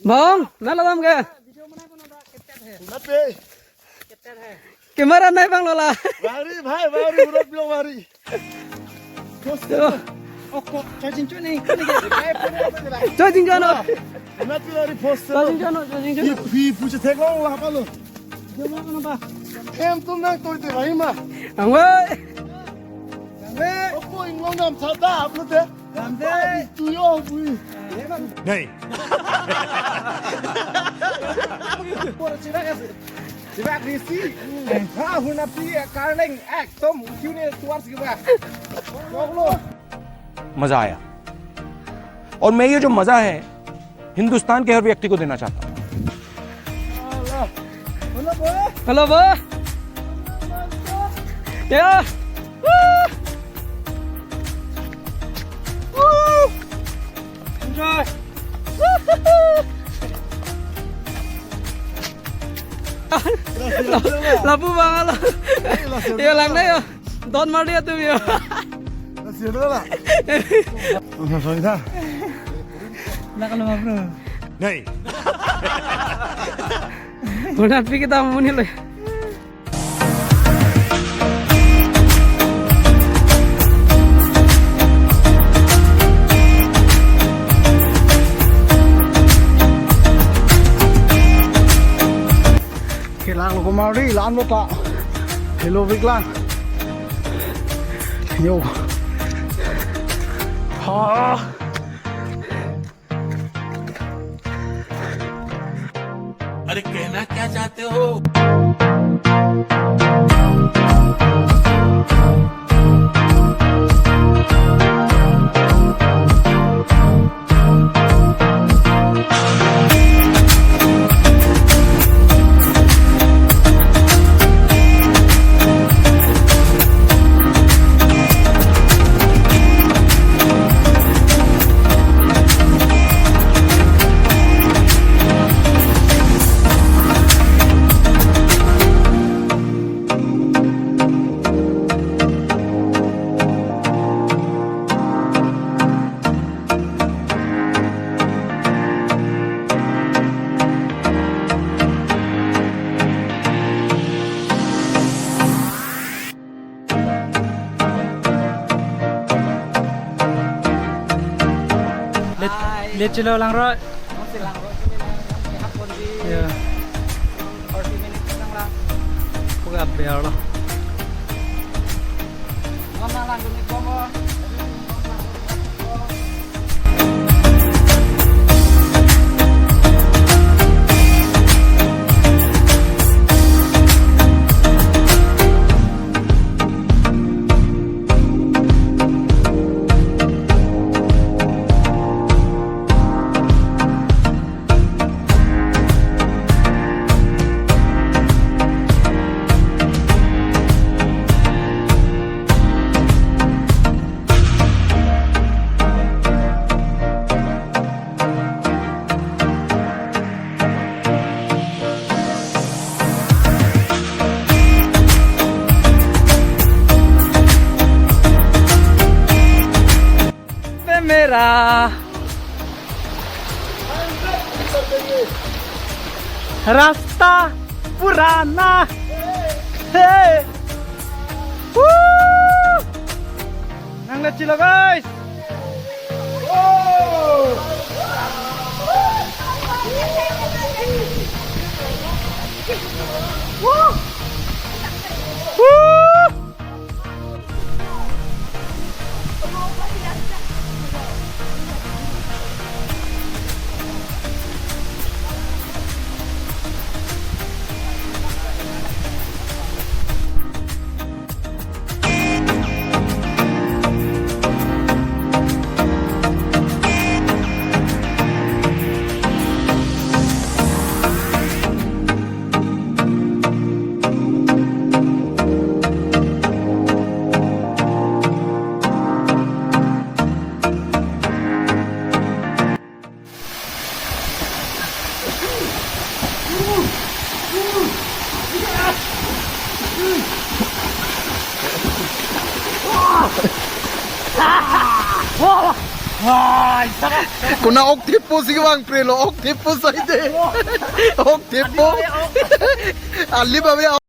Bong, nala dam ke? Nape. Kamera naik bang Lola. Bari bhai, bari urut bilang bari. Oh kok charging tu ni? Charging jono. Nape lari post. Charging jono. Pi puja theklang lah apa lo? Jono kana ba? Em tu nak tu itu bhai ma. Angway. Apa inglong nam sada apa tu? Gamde. Tu yo bui. नहीं Por cira kasi. Cira krisi. Ha huna pi karling ek tom क्यों नहीं towards के बा. Choklo. मजा आया और मैं ये जो मजा है हिंदुस्तान के हर व्यक्ति को देना चाहता हूँ Hello bo. Ya. Enjoy. Lapu bang lo. Yo lang na yo. Don mar dia tu yo. Nasi ada lah. Sorry dah. Nak kalau bro. नहीं Udah pi kita muni lo. Lang lo kumari lan lo tak. Hello Vic lang. Yo. Ha. अरे कहना क्या चाहते हो Lihat cilo lang ro. Ya. 40 minutes lang lang. Puga bear lo. Mana lang guni ko mo. Merah. Rasta Purana. Hey. Woo. Nang lihat cilo guys. Woo. Kuna octopus sige bang prelo octopus ay de. Octopus. Ali ba